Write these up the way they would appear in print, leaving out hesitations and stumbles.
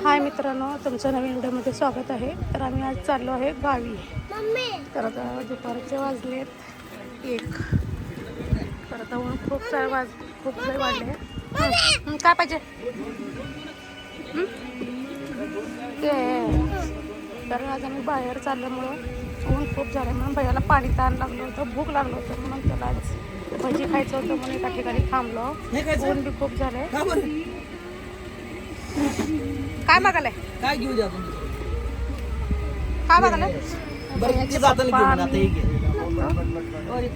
हाय मित्रांनो, तुमचं नवीन व्हिडिओमध्ये स्वागत आहे. तर आम्ही आज चाललो आहे गावी. तर आता दुपारचे वाजलेत 1. तर आता ऊन खूप लय वाढले. काय पाहिजे ते? तर आज आम्ही बाहेर चालल्यामुळं ऊन खूप झालं म्हणून भैयाला पाणी ताण लागलं होतं, भूक लागलं होतं म्हणून त्याला आज भजी खायचं होतं म्हणून एका ठिकाणी थांबलो. ऊन बी खूप झालंय. काय मागायला? काय घेऊ द्या तुम्ही? काय मागायला?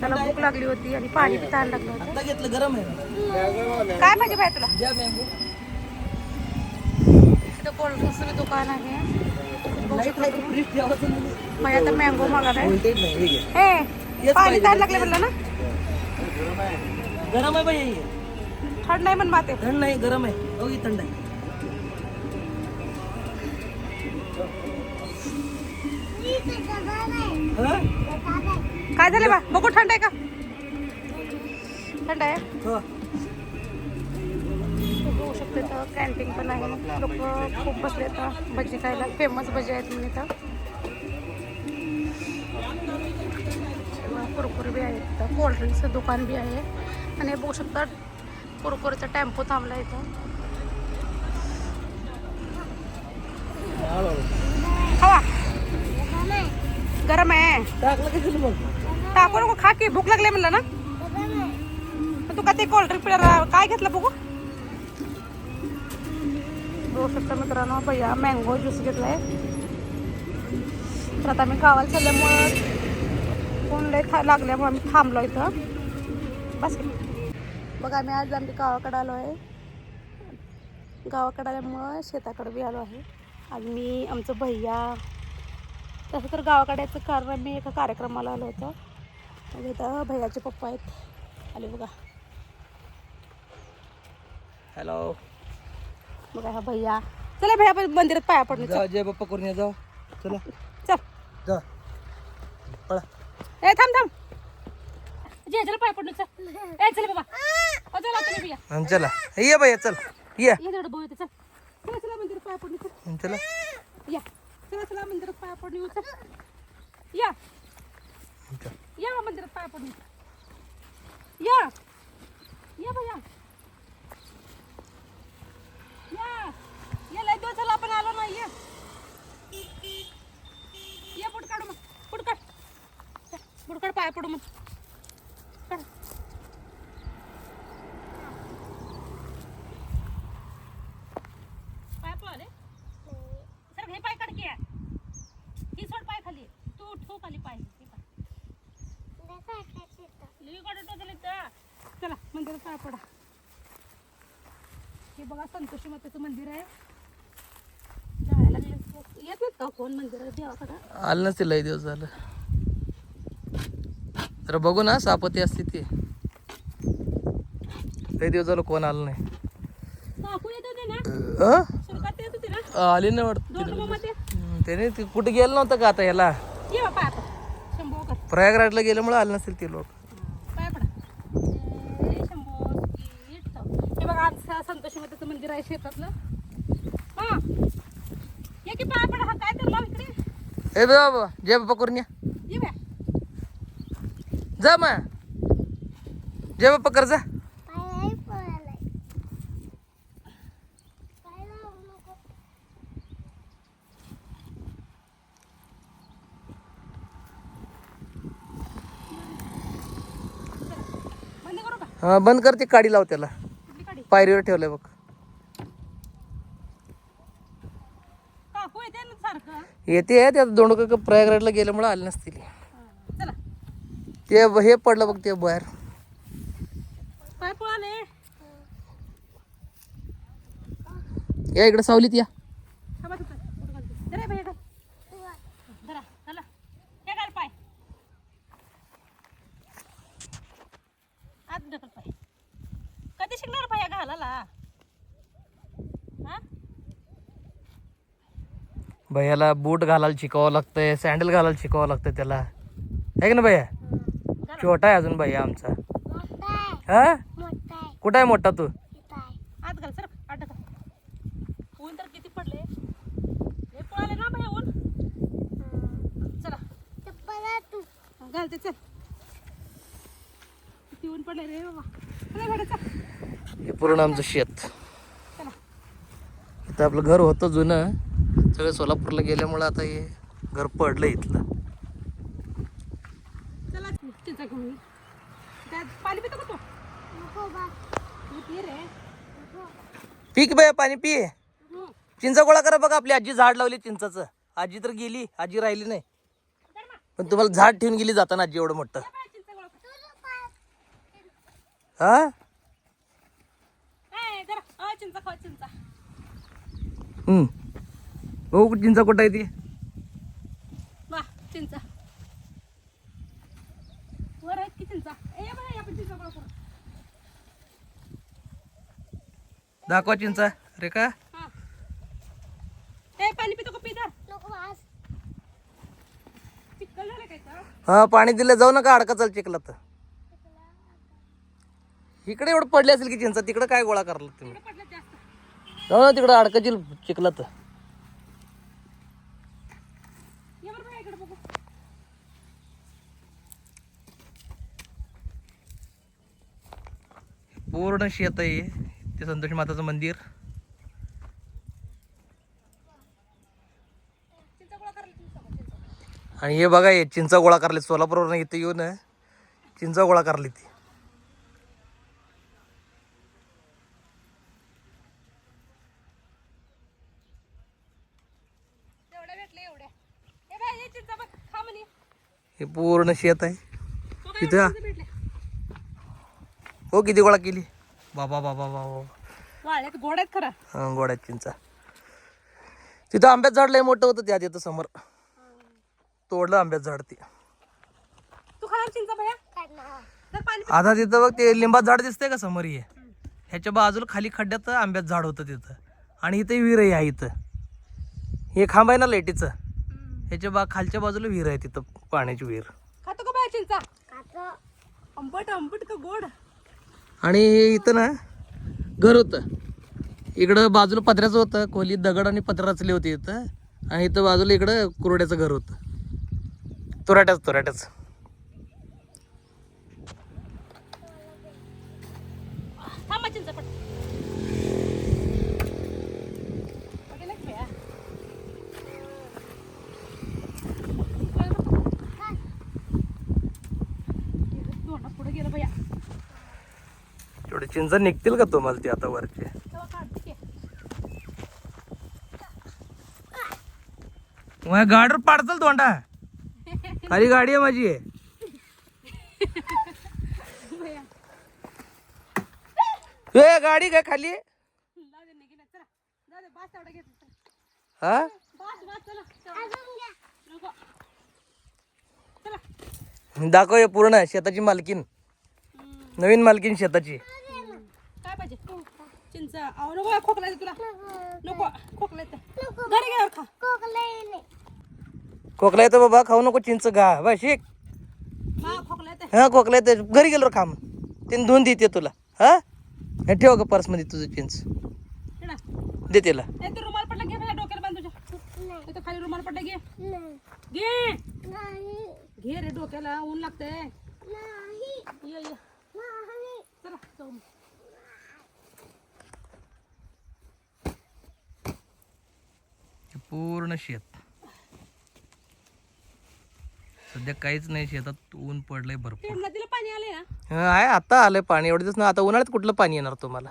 त्याला भूक लागली होती आणि पाणी बी ताण लागलं होतं. आता घेतलं गरम आहे. काय पाहिजे बाय तुला? द्या मँगो. इथं कोल्ड्रिंक्सचं दुकान आहे. फ्रीज ठेवायचं नाही. मग आता मँगो मागायला. व्होल्टेज नाही. हे घे. हे पाणी ताण लागले म्हणलं ना. गरम आहे बाई हे. थंड नाही म्हण माते. थंड नाही, गरम आहे. हो, ही थंड आहे. हं? काय झालं बा? बघू थंड आहे का? थंड आहे. हो. बघू शकते तर कॅन्टीन पण आहे. लोक खूप बसले तर भजी खायला. फेमस भजी आहेत म्हणून इथं. कुरकुरे बी आहेत इथं. कोल्ड्रिंक्सचं दुकान बी आहे. आणि बघू शकता कुरकुरेचा टेम्पो थांबला इथं. खावा. गरम आहे. टाकलं की तुला मग? टाकू नको, खा की. भूक लागली म्हणलं ना. तू का ते कोल्ड्रिंक पिणार? काय घेतलं बघू? बघू शकता मित्रांनो, भैया मँगो ज्यूस घेतलाय. तर आता मी गावाला चालल्यामुळं ऊन लय लागल्यामुळं आम्ही थांबलो इथं. बस बघा, आम्ही आज आम्ही गावाकडे आलो आहे. गावाकडे आल्यामुळं शेताकडे बी आलो आहे. आज मी, आमचं भैया, तसं तर गावाकडे याचं कारण मी एका कार्यक्रमाला आलो होतो. मग इथं भैयाचे पप्पा आहेत, आले बघा. हॅलो. बघा हा भैया. चला भैया आपण मंदिरात पाया पडलो. जा, जय बाप्पा करून या. जाऊ. चला. चल जा. पळा. ए थांब. चला पाया पडलो. चल. ए चल बाबा. चला तुम्ही भैया. चला. ये भैया, चल. ये. ये तेवढं भाऊ येते. चल. चला मंदिरात पाया पडलो. चल. चला. या. चला मंदिरात पाया पडलो. चल. या मंदिरात पाया पडलो. या भैया. या लय दिवस झाला आपण आलो नाही. ये बुट काढू मग. बुट काढ पाया पडू मग. काढ. पाय पडले सर. हे पाय काढ की. ही सोड पाय खाली. तू ठेव खाली पाय. चला मंदिरात पाय पडा. हे बघा संतोषी मातेचं मंदिर आहे. जायला येत नाहीत का कोण मंदिरात देवाकडं? आलं नसते, लय दिवस झालं. तर बघू ना, सापती असते ती. लय दिवस झालं कोण आलं नाही. काकू येत होते ना. सुरकात येत होते ना. आली नाही वाटत. दोन मध्ये त्याने कुठे गेलं नव्हतं का आता ह्याला? ये बा पाय पड. शंभू कर. प्रयागराजला गेल्यामुळे आले नसतील ते लोक. पाय पडा. शंभू हे बघा, आज संतोषी मातेचं मंदिर आहे शेतातलं. हा ये की पाय पडा. हा काय तर लाव इकडे. ए बाबा, जय बाप्पा करून या. ये बा. जा मग. जय बाप्पा कर जा. हा, बंद कर. ती काडी लाव त्याला. पायरीवर ठेवलंय बघ. काकू येते ना सारखं. येते. त्या दोंडक प्रयागराजला गेल्यामुळे आले नसतील. चला. ते हे पडलं बघ ते बाहेर. पाय पळाले. या इकडे सावलीत या. कधी शिकणार पाया घालायला? भैयाला बूट घालायला शिकावं लागतंय, सँडल घालायला शिकावं लागतंय त्याला. आहे का ना भैया? छोटा आहे अजून भैया आमचा. हा, कुठं आहे मोठा तू? आत घाल सर. ऊन तर किती पडले. चालते चल. किती ऊन पडले रे बाबा. चला गाड्या चल. हे पूर्ण आमचं शेत. चला. इथं आपलं घर होतं जुनं, सगळं सोलापूरला गेल्यामुळं आता हे घर पडलं इथलं. चला चिंचा घेऊन ये. त्यात पाणी पितो का तू? नको बा. तू पी रे. पीक बाय पाणी पी. हम्म. चिंचा गोळा करा बघा. आपली आजी झाड लावली चिंचाचं. आजी तर गेली, आजी राहिली नाही, पण तुम्हाला झाड ठेवून गेली जाताना आजी एवढं मोठं. चिंचा गोळा कर. हा ए, जरा चिंचा खा चिंचा. भाऊ चिंचा कुठं आहे ती? वा चिंचा वर आहेत की चिंचा. ए बाई आपण चिंचा गोळा करू. दाखवा चिंचा रेखा. हा. ए पाणी पितो का पी तर. नको वास. चिकल झालं काय तर. हा पाणी दिलं जाऊ नका अडका चाल चिकला तर. इकडे एवढं पडले असेल की चिंचा, तिकडे काय गोळा करला तुम्ही? तिकडे पडलं जास्त. जाऊ ना तिकडं अडकाची चिकला तर. ये बरं बाई इकडे बघू. पूर्ण शेत आहे ते संतोषी माताचं मंदिर. चिंचा गोळा करायला चिंचा. आणि हे बघा हे चिंचा गोळा करले सोलापूरवरून इथे येऊन चिंचा गोळा करली ती. एवढ्या भेटले एवढ्या. ए बाई हे चिंचा बघ खा म्हणे. हे पूर्ण शेत आहे. तो काय इथं चिंचा भेटले. हो किती गोळा केली बाबा बाबा बाबा. वाळ्यात गोड आहेत खरं. हा गोड्यात चिंचा. तिथं आंब्याचं झाड लय मोठं होतं त्यात येतं समोर. तोडलं आंब्याचं झाड ते. तू खाणार चिंचा भैया. तर पाणी पी. आता तिथं बघ ते लिंबाचं झाड दिसतंय का समोर हे, ह्याच्या बाजूला खाली खड्ड्यात आंब्याचं झाड होतं तिथं. आणि इथे विहीर आहे इथं. हे खांब आहे ना लाईटीचं, ह्याच्या खालच्या बाजूला विहीर आहे तिथं, पाण्याची विहीर. खातो का बाया चिंचा. आंबट आंबट का गोड. आणि हे इथं ना घर होतं. इकडं बाजूला पत्र्याचं होतं, खोलीत दगड आणि पत्रा रचले होते इथं. आणि इथं बाजूला इकडं कुरड्याचं घर होतं, तुराट्याचं. थांबा चिंचा पट. गेलं की भैया. तोंडात पुढे गेलं भैया. एवढे चिंचा निघतील का तुम्हाला ते आता वरचे? तेव्हा काढते की. गाडीवर पाडचाल तोंडा. खाली गाडी आहे माझी. भैया ए गाडी काय खाली? जाऊ दे निघेल. चला जाऊ दे बास तेवढा घेतला. हा बास बास चला. नको. चला. दाखव हे पूर्ण शेताची मालकीन, नवीन मालकीन शेताची. काय पाहिजे चिंचा. अहो नको खोकला येते तुला. नको खोकला येते. घरी गेल्यावर खा. खोकला येतं बाबा, खाऊ नको चिंच घा बा शिक. हा खोकला येते. हा खोकला येतं घरी गेलो खा मग. तिने धुवून देते तुला. हा हे ठेव का पर्समध्ये तुझं चिंच, इकडं. दे तिला. ए तू रुमाल पडला घे भैया डोक्याला बांध तुझ्या. इथं खाली रुमाल पडला घे. घे घे रे डोक्याला ऊन लागतंय. ये ये चला जाऊ. पूर्ण शेत सध्या काहीच नाही शेतात, ऊन पडलंय ते भरपूर. नदीला पाणी आलंय ना. आहे आता आलंय पाणी एवढं दिवस ना. आता उन्हाळ्यात कुठलं पाणी येणार तुम्हाला?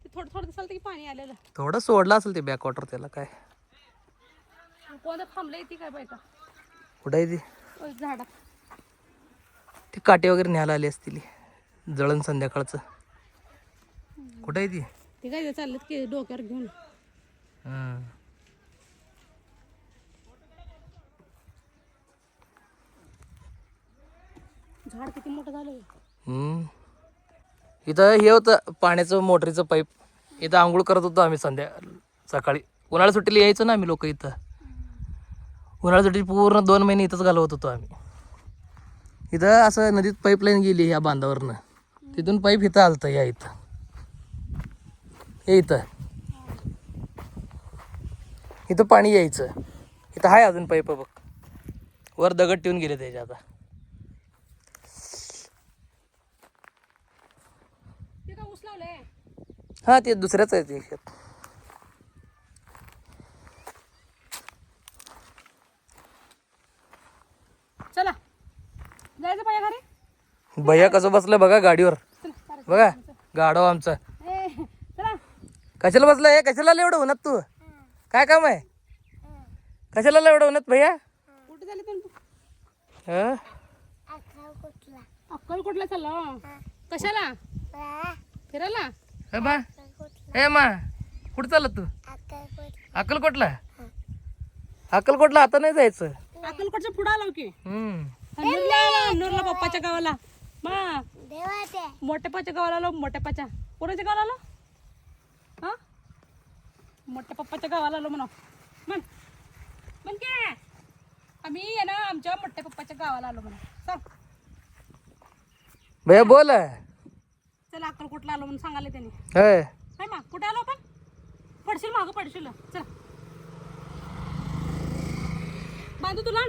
ते थोडं थोडं दिसाल की पाणी आलेलं. थोडं सोडलं असेल ते बॅकवॉटर, त्याला काय. कोणतं थांबलंय ती काय बायका. कुठं आहे ती? झाडात. ती काटे वगैरे न्यायला आली असतील जळण संध्याकाळचं. कुठं आहे ती? ते काय चाललं की डोक्यावर घेऊन. हां झाड किती मोठं झालंय. इथं हे होतं पाण्याचं मोटरीचं पाईप. इथं आंघोळ करत होतो आम्ही सकाळी. उन्हाळ्या सुट्टीला यायचो ना आम्ही लोक इथं. उन्हाळ्या सुट्टी पूर्ण 2 महिने इथंच घालवत होतो आम्ही. इथं असं नदीत पाईपलाईन गेली ह्या बांधावरनं, तिथून पाईप इथं आलतं या इथं. हे इथं पाणी यायचं. इथं आहे अजून पाईप बघ. वर दगड ठेवून गेले त्याच्या आता. ते का ऊस लावलंय? हा ते दुसऱ्याच आहे ते शेत. चला जायचं पाहिजे घरी. भैया कसं बसलं बघा गाडीवर. चला बघा गाडव आमचा. चला. कशाला बसलाय? कशाला आला एवढं उन्हात तू? काय काम आहे? कशाला आला एवढं उन्हात भैया? कुठे झाले तू? हं? अक्कलकोटला चाललो. कशाला? फिरायला. हे बा ए मा कुठं चालत तू? अक्कलकोटला. अक्कलकोटला आता नाही जायचं. अक्कलकोटच्या पुढे आलो की. हम्म. नूरला पप्पाच्या गावाला. मा मोठ्यापाच्या गावाला आलो. मोठ्यापाच्या कोणाच्या गावाला आलो? हा मोठ्या पप्पाच्या गावाला आलो म्हणा. म्हण काय आम्ही आहे ना आमच्या मोठ्या पप्पाच्या गावाला आलो म्हणा. सांग भैया बोल. चला अक्कलकोटला आलो म्हणून सांगाले त्यांनी. होय. काय मा कुठे आलो आपण? पडशील मागं पडशील. चला बांधू तुला.